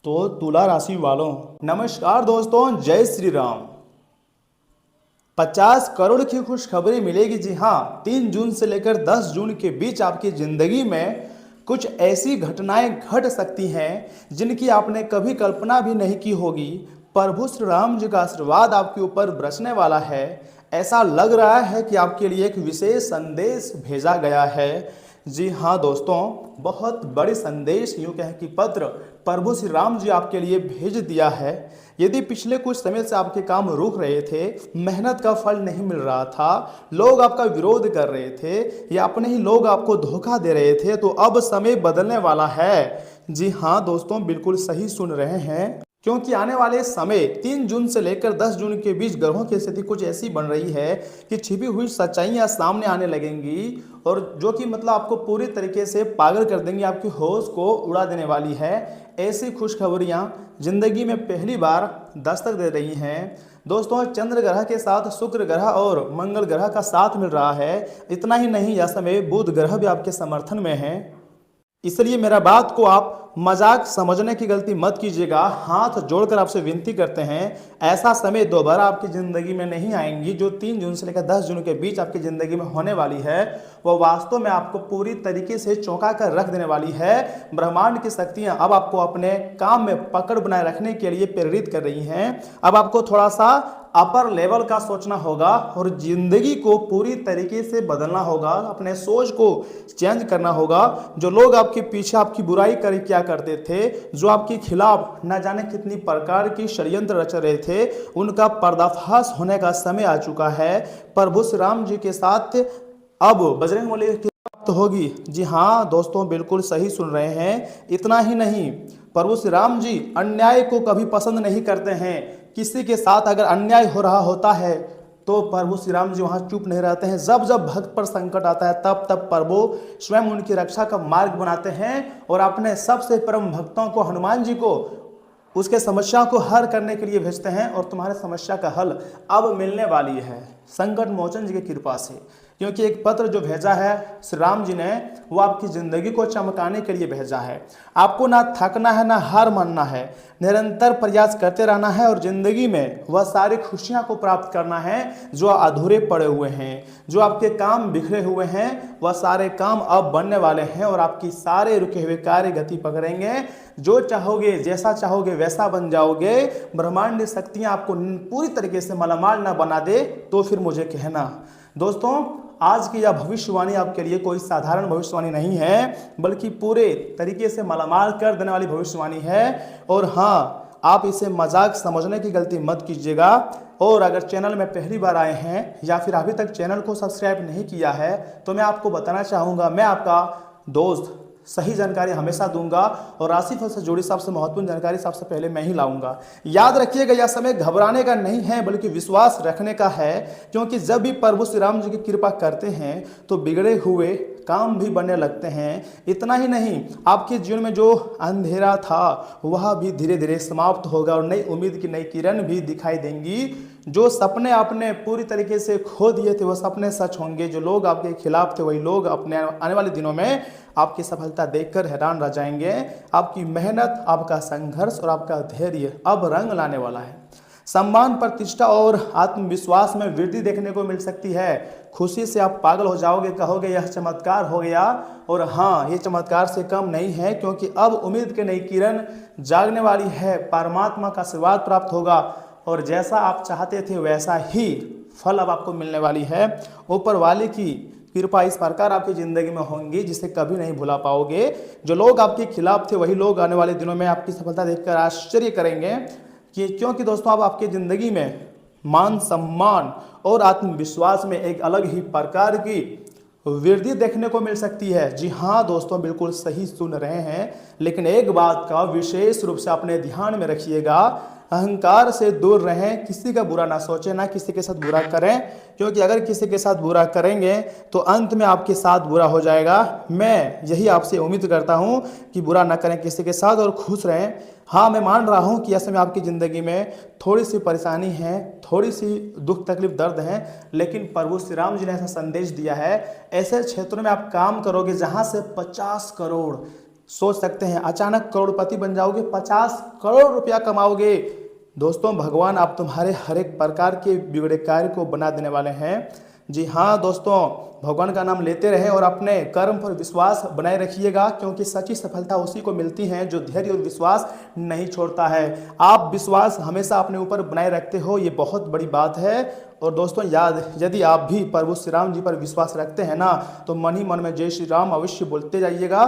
तो तुला राशि वालों, नमस्कार दोस्तों, जय श्री राम। 50 करोड़ की खुशखबरी मिलेगी। जी हाँ, 3 जून से लेकर 10 जून के बीच आपकी जिंदगी में कुछ ऐसी घटनाएं घट सकती हैं जिनकी आपने कभी कल्पना भी नहीं की होगी। प्रभु श्री राम जी का आशीर्वाद आपके ऊपर बरसने वाला है। ऐसा लग रहा है कि आपके लिए एक विशेष संदेश भेजा गया है। जी हाँ दोस्तों, बहुत बड़ी संदेश, यूँ कहें कि पत्र प्रभु श्री राम जी आपके लिए भेज दिया है। यदि पिछले कुछ समय से आपके काम रुक रहे थे, मेहनत का फल नहीं मिल रहा था, लोग आपका विरोध कर रहे थे या अपने ही लोग आपको धोखा दे रहे थे, तो अब समय बदलने वाला है। जी हाँ दोस्तों, बिल्कुल सही सुन रहे हैं, क्योंकि आने वाले समय 3 जून से लेकर 10 जून के बीच ग्रहों की स्थिति कुछ ऐसी बन रही है कि छिपी हुई सच्चाइयां सामने आने लगेंगी और जो कि मतलब आपको पूरी तरीके से पागल कर देंगी, आपकी होश को उड़ा देने वाली है। ऐसी खुशखबरियां जिंदगी में पहली बार दस्तक दे रही हैं। दोस्तों, चंद्र ग्रह के साथ शुक्र ग्रह और मंगल ग्रह का साथ मिल रहा है। इतना ही नहीं, यह समय बुध ग्रह भी आपके समर्थन में है। इसलिए मेरा बात को आप मजाक समझने की गलती मत कीजिएगा। हाथ जोड़कर आपसे विनती करते हैं, ऐसा समय दोबारा आपकी ज़िंदगी में नहीं आएंगी। जो 3 जून से लेकर 10 जून के बीच आपकी ज़िंदगी में होने वाली है, वह वास्तव में आपको पूरी तरीके से चौंका कर रख देने वाली है। ब्रह्मांड की शक्तियाँ अब आपको अपने काम में पकड़ बनाए रखने के लिए प्रेरित कर रही हैं। अब आपको थोड़ा सा अपर लेवल का सोचना होगा और जिंदगी को पूरी तरीके से बदलना होगा, अपने सोच को चेंज करना होगा। जो लोग आपके पीछे आपकी बुराई कर क्या करते थे, जो आपके खिलाफ न जाने कितनी प्रकार की षड्यंत्र रच रहे थे, उनका पर्दाफाश होने का समय आ चुका है। प्रभु श्री राम जी के साथ अब बजरंगबली की प्राप्त होगी। जी हाँ दोस्तों, बिल्कुल सही सुन रहे हैं। इतना ही नहीं, प्रभु श्री राम जी अन्याय को कभी पसंद नहीं करते हैं। किसी के साथ अगर अन्याय हो रहा होता है तो प्रभु श्री राम जी वहाँ चुप नहीं रहते हैं। जब जब भक्त पर संकट आता है, तब तब प्रभु स्वयं उनकी रक्षा का मार्ग बनाते हैं और अपने सबसे परम भक्तों को, हनुमान जी को, उसके समस्या को हल करने के लिए भेजते हैं और तुम्हारे समस्या का हल अब मिलने वाली है संकट मोचन जी की कृपा से। क्योंकि एक पत्र जो भेजा है श्री राम जी ने, वो आपकी ज़िंदगी को चमकाने के लिए भेजा है। आपको ना थकना है, ना हार मानना है, निरंतर प्रयास करते रहना है और ज़िंदगी में वह सारी खुशियां को प्राप्त करना है जो अधूरे पड़े हुए हैं। जो आपके काम बिखरे हुए हैं, वह सारे काम अब बनने वाले हैं और आपकी सारे रुके हुए कार्य गति पकड़ेंगे। जो चाहोगे, जैसा चाहोगे वैसा बन जाओगे। ब्रह्मांड शक्तियाँ आपको पूरी तरीके से मालामाल ना बना दे तो फिर मुझे कहना। दोस्तों, आज की यह भविष्यवाणी आपके लिए कोई साधारण भविष्यवाणी नहीं है, बल्कि पूरे तरीके से मालामाल कर देने वाली भविष्यवाणी है। और हाँ, आप इसे मजाक समझने की गलती मत कीजिएगा। और अगर चैनल में पहली बार आए हैं या फिर अभी तक चैनल को सब्सक्राइब नहीं किया है, तो मैं आपको बताना चाहूँगा, मैं आपका दोस्त सही जानकारी हमेशा दूंगा और राशिफल से जुड़ी सबसे महत्वपूर्ण जानकारी सबसे पहले मैं ही लाऊंगा। याद रखिएगा, यह समय घबराने का नहीं है बल्कि विश्वास रखने का है। क्योंकि जब भी प्रभु श्री राम जी की कृपा करते हैं तो बिगड़े हुए काम भी बनने लगते हैं। इतना ही नहीं, आपके जीवन में जो अंधेरा था वह भी धीरे धीरे समाप्त होगा और नई उम्मीद की नई किरण भी दिखाई देंगी। जो सपने आपने पूरी तरीके से खो दिए थे, वह सपने सच होंगे। जो लोग आपके खिलाफ थे, वही लोग अपने आने वाले दिनों में आपकी सफलता देखकर हैरान रह जाएंगे। आपकी मेहनत, आपका संघर्ष और आपका धैर्य अब रंग लाने वाला है। सम्मान, प्रतिष्ठा और आत्मविश्वास में वृद्धि देखने को मिल सकती है। खुशी से आप पागल हो जाओगे, कहोगे यह चमत्कार हो गया। और हाँ, ये चमत्कार से कम नहीं है, क्योंकि अब उम्मीद की नई किरण जागने वाली है। परमात्मा का आशीर्वाद प्राप्त होगा और जैसा आप चाहते थे वैसा ही फल अब आपको मिलने वाली है। ऊपर वाले की कृपा इस प्रकार आपकी ज़िंदगी में होंगी जिसे कभी नहीं भुला पाओगे। जो लोग आपके खिलाफ थे, वही लोग आने वाले दिनों में आपकी सफलता देखकर आश्चर्य करेंगे। क्योंकि दोस्तों, अब आपकी ज़िंदगी में मान सम्मान और आत्मविश्वास में एक अलग ही प्रकार की वृद्धि देखने को मिल सकती है। जी हाँ दोस्तों, बिल्कुल सही सुन रहे हैं। लेकिन एक बात का विशेष रूप से अपने ध्यान में रखिएगा, अहंकार से दूर रहें। किसी का बुरा ना सोचें, ना किसी के साथ बुरा करें, क्योंकि अगर किसी के साथ बुरा करेंगे तो अंत में आपके साथ बुरा हो जाएगा। मैं यही आपसे उम्मीद करता हूं कि बुरा ना करें किसी के साथ और खुश रहें। हाँ, मैं मान रहा हूं कि ऐसे में आपकी ज़िंदगी में थोड़ी सी परेशानी है, थोड़ी सी दुख तकलीफ दर्द है, लेकिन प्रभु श्री राम जी ने ऐसा संदेश दिया है, ऐसे क्षेत्रों में आप काम करोगे जहाँ से 50 करोड़ सोच सकते हैं अचानक करोड़पति बन जाओगे, 50 करोड़ रुपया कमाओगे। दोस्तों भगवान आप तुम्हारे हर एक प्रकार के बिगड़े कार्य को बना देने वाले हैं। जी हाँ दोस्तों, भगवान का नाम लेते रहें और अपने कर्म पर विश्वास बनाए रखिएगा, क्योंकि सच्ची सफलता उसी को मिलती है जो धैर्य और विश्वास नहीं छोड़ता है। आप विश्वास हमेशा अपने ऊपर बनाए रखते हो, ये बहुत बड़ी बात है। और दोस्तों यदि आप भी प्रभु श्री राम जी पर विश्वास रखते हैं ना, तो मन ही मन में जय श्री राम अवश्य बोलते जाइएगा।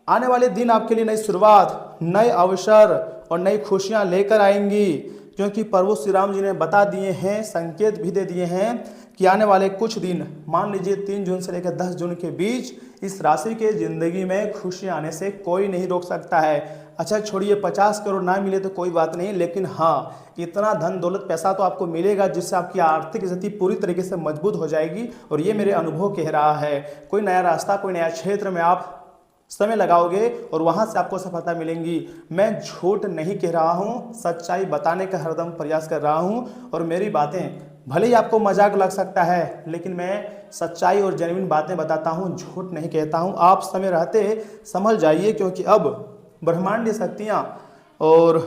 आने वाले दिन आपके लिए नई शुरुआत, नए अवसर और नई खुशियां लेकर आएंगी, क्योंकि प्रभु श्री राम जी ने बता दिए हैं, संकेत भी दे दिए हैं कि आने वाले कुछ दिन, मान लीजिए 3 जून से लेकर 10 जून के बीच, इस राशि के जिंदगी में खुशियां आने से कोई नहीं रोक सकता है। अच्छा छोड़िए 50 करोड़ ना मिले तो कोई बात नहीं, लेकिन हाँ इतना धन दौलत पैसा तो आपको मिलेगा जिससे आपकी आर्थिक स्थिति पूरी तरीके से मजबूत हो जाएगी। और ये मेरे अनुभव कह रहा है। कोई नया रास्ता, कोई नया क्षेत्र में आप समय लगाओगे और वहां से आपको सफलता मिलेंगी। मैं झूठ नहीं कह रहा हूं, सच्चाई बताने का हरदम प्रयास कर रहा हूं। और मेरी बातें भले ही आपको मजाक लग सकता है, लेकिन मैं सच्चाई और जेन्युइन बातें बताता हूं, झूठ नहीं कहता हूं। आप समय रहते संभल जाइए, क्योंकि अब ब्रह्मांडीय शक्तियां और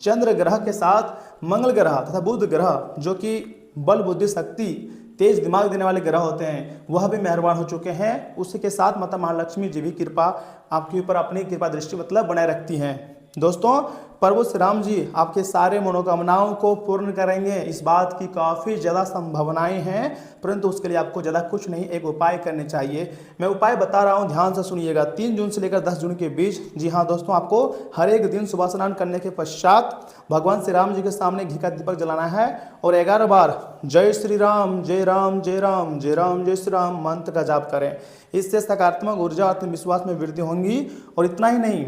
चंद्र ग्रह के साथ मंगल ग्रह तथा बुध ग्रह, जो कि बल बुद्धि शक्ति तेज दिमाग देने वाले ग्रह होते हैं, वह भी मेहरबान हो चुके हैं। उसी के साथ माता महालक्ष्मी जी भी कृपा आपके ऊपर अपनी कृपा दृष्टि बनाए रखती हैं। दोस्तों प्रभु श्री राम जी आपके सारे मनोकामनाओं को पूर्ण करेंगे, इस बात की काफ़ी ज़्यादा संभावनाएं हैं, परंतु उसके लिए आपको ज़्यादा कुछ नहीं, एक उपाय करने चाहिए। मैं उपाय बता रहा हूं, ध्यान से सुनिएगा। 3 जून से लेकर 10 जून के बीच, जी हाँ दोस्तों, आपको हर एक दिन सुबह स्नान करने के पश्चात भगवान श्री राम जी के सामने घी का दीपक जलाना है और 11 बार जय श्री राम जय राम जय राम जय राम जय श्री राम मंत्र का जाप करें। इससे सकारात्मक ऊर्जा आत्मविश्वास में वृद्धि होंगी। और इतना ही नहीं,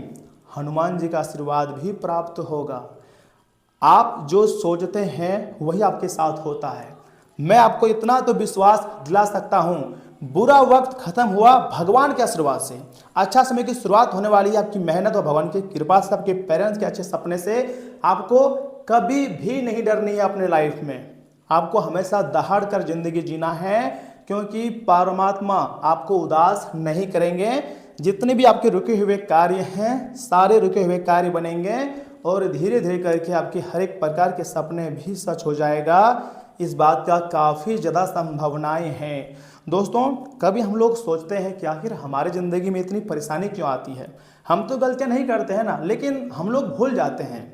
हनुमान जी का आशीर्वाद भी प्राप्त होगा। आप जो सोचते हैं वही आपके साथ होता है। मैं आपको इतना तो विश्वास दिला सकता हूं, बुरा वक्त खत्म हुआ भगवान के आशीर्वाद से, अच्छा समय की शुरुआत होने वाली है आपकी मेहनत और भगवान की कृपा से, आपके पेरेंट्स के अच्छे सपने से। आपको कभी भी नहीं डरनी है अपने लाइफ में, आपको हमेशा दहाड़ कर जिंदगी जीना है, क्योंकि परमात्मा आपको उदास नहीं करेंगे। जितने भी आपके रुके हुए कार्य हैं, सारे रुके हुए कार्य बनेंगे और धीरे धीरे करके आपके हर एक प्रकार के सपने भी सच हो जाएगा। इस बात का काफ़ी ज़्यादा संभावनाएं हैं। दोस्तों कभी हम लोग सोचते हैं कि आखिर हमारे ज़िंदगी में इतनी परेशानी क्यों आती है। हम तो गलतियां नहीं करते हैं ना, लेकिन हम लोग भूल जाते हैं।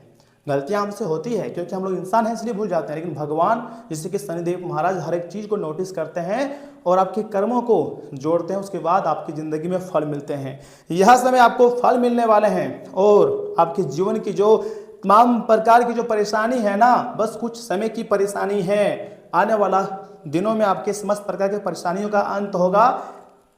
गलतियां हमसे होती है क्योंकि हम लोग इंसान हैं, इसलिए भूल जाते हैं। लेकिन भगवान जैसे कि शनिदेव महाराज हर एक चीज़ को नोटिस करते हैं और आपके कर्मों को जोड़ते हैं, उसके बाद आपकी ज़िंदगी में फल मिलते हैं। यह समय आपको फल मिलने वाले हैं और आपके जीवन की जो तमाम प्रकार की जो परेशानी है ना, बस कुछ समय की परेशानी है। आने वाला दिनों में आपके समस्त प्रकार की परेशानियों का अंत होगा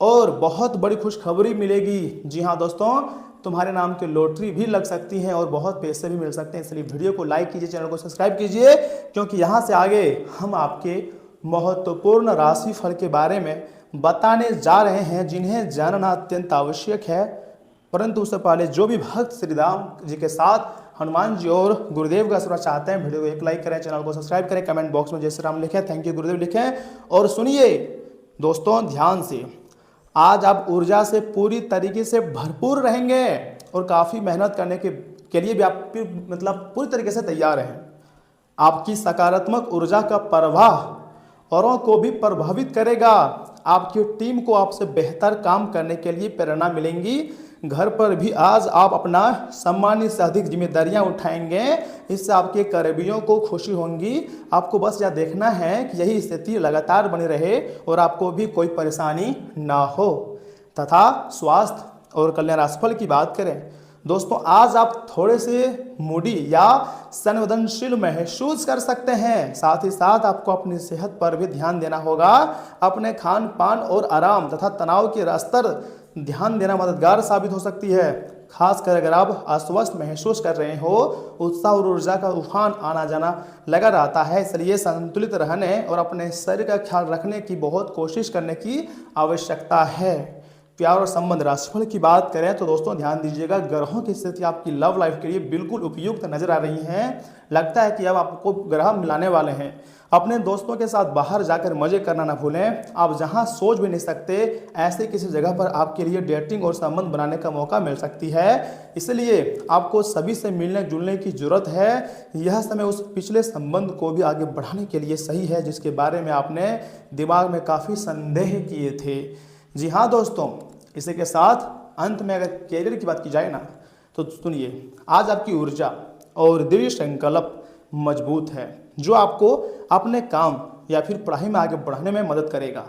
और बहुत बड़ी खुशखबरी मिलेगी। जी हाँ दोस्तों, तुम्हारे नाम की लॉटरी भी लग सकती है और बहुत पैसे भी मिल सकते हैं। इसलिए वीडियो को लाइक कीजिए, चैनल को सब्सक्राइब कीजिए, क्योंकि यहाँ से आगे हम आपके महत्वपूर्ण राशि फल के बारे में बताने जा रहे हैं, जिन्हें जानना अत्यंत आवश्यक है। परंतु उससे पहले जो भी भक्त श्री राम जी के साथ हनुमान जी और गुरुदेव का आशीर्वाद चाहते हैं, वीडियो को एक लाइक करें, चैनल को सब्सक्राइब करें, कमेंट बॉक्स में जय श्री राम लिखें, थैंक यू गुरुदेव लिखें। और सुनिए दोस्तों ध्यान से, आज आप ऊर्जा से पूरी तरीके से भरपूर रहेंगे और काफ़ी मेहनत करने के लिए भी आप पूरी तरीके से तैयार हैं। आपकी सकारात्मक ऊर्जा का प्रवाह औरों को भी प्रभावित करेगा। आपकी टीम को आपसे बेहतर काम करने के लिए प्रेरणा मिलेंगी। घर पर भी आज आप अपना सम्मान्य से अधिक जिम्मेदारियां उठाएंगे, इससे आपके कर्मियों को खुशी होंगी। आपको बस यह देखना है कि यही स्थिति लगातार बनी रहे और आपको भी कोई परेशानी ना हो। तथा स्वास्थ्य और कल्याण राशिफल की बात करें दोस्तों, आज आप थोड़े से मूडी या संवेदनशील महसूस कर सकते हैं। साथ ही साथ आपको अपनी सेहत पर भी ध्यान देना होगा। अपने खान पान और आराम तथा तनाव के स्तर ध्यान देना मददगार साबित हो सकती है। खासकर अगर आप अस्वस्थ महसूस कर रहे हो, उत्साह और ऊर्जा का उफान आना जाना लगा रहता है, इसलिए संतुलित रहने और अपने शरीर का ख्याल रखने की बहुत कोशिश करने की आवश्यकता है। प्यार और संबंध, राशिफल की बात करें तो दोस्तों ध्यान दीजिएगा, ग्रहों की स्थिति आपकी लव लाइफ के लिए बिल्कुल उपयुक्त नजर आ रही है। लगता है कि अब आपको ग्रह मिलाने वाले हैं। अपने दोस्तों के साथ बाहर जाकर मजे करना ना भूलें। आप जहां सोच भी नहीं सकते ऐसे किसी जगह पर आपके लिए डेटिंग और संबंध बनाने का मौका मिल सकती है। इसलिए आपको सभी से मिलने जुलने की जरूरत है। यह समय उस पिछले संबंध को भी आगे बढ़ाने के लिए सही है जिसके बारे में आपने दिमाग में काफ़ी संदेह किए थे। जी हाँ दोस्तों, इसी के साथ अंत में अगर कैरियर की बात की जाए ना तो सुनिए, आज आपकी ऊर्जा और दृढ़ संकल्प मजबूत है जो आपको अपने काम या फिर पढ़ाई में आगे बढ़ने में मदद करेगा।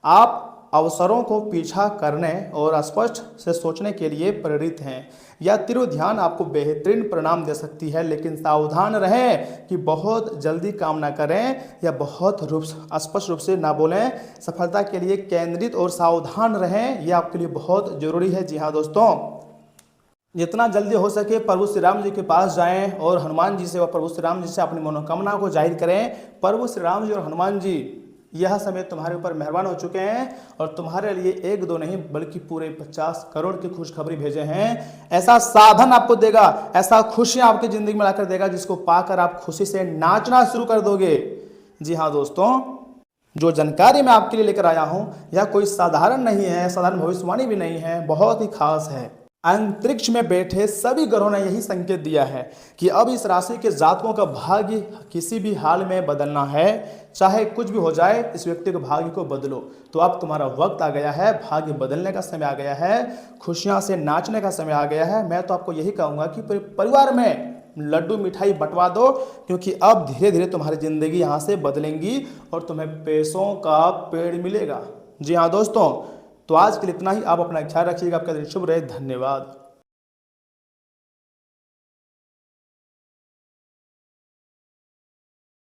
आप अवसरों को पीछा करने और स्पष्ट से सोचने के लिए प्रेरित हैं। यह तीव्र ध्यान आपको बेहतरीन परिणाम दे सकती है, लेकिन सावधान रहें कि बहुत जल्दी काम ना करें या बहुत स्पष्ट रूप से ना बोलें। सफलता के लिए केंद्रित और सावधान रहें, यह आपके लिए बहुत जरूरी है। जी हाँ दोस्तों, जितना जल्दी हो सके प्रभु श्री राम जी के पास जाएं और हनुमान जी से व प्रभु श्री राम जी से अपनी मनोकामना को जाहिर करें। प्रभु श्री राम जी और हनुमान जी यह समय तुम्हारे ऊपर मेहरबान हो चुके हैं और तुम्हारे लिए एक दो नहीं बल्कि पूरे 50 करोड़ की खुशखबरी भेजे हैं। ऐसा साधन आपको देगा, ऐसा खुशियां आपकी जिंदगी में लाकर देगा जिसको पाकर आप खुशी से नाचना शुरू कर दोगे। जी हाँ दोस्तों, जो जानकारी मैं आपके लिए लेकर आया हूं यह कोई साधारण नहीं है, साधारण भविष्यवाणी भी नहीं है, बहुत ही खास है। अंतरिक्ष में बैठे सभी ग्रहों ने यही संकेत दिया है कि अब इस राशि के जातकों का भाग्य किसी भी हाल में बदलना है। चाहे कुछ भी हो जाए, इस व्यक्ति के भाग्य को बदलो। तो अब तुम्हारा वक्त आ गया है, भाग्य बदलने का समय आ गया है, खुशियां से नाचने का समय आ गया है। मैं तो आपको यही कहूंगा कि परिवार में लड्डू मिठाई बंटवा दो, क्योंकि अब धीरे धीरे तुम्हारी जिंदगी यहाँ से बदलेंगी और तुम्हें पैसों का पेड़ मिलेगा। जी हाँ दोस्तों, तो आज के लिए इतना ही। आप अपना ख्याल रखिएगा। आपका दिन शुभ रहे। धन्यवाद।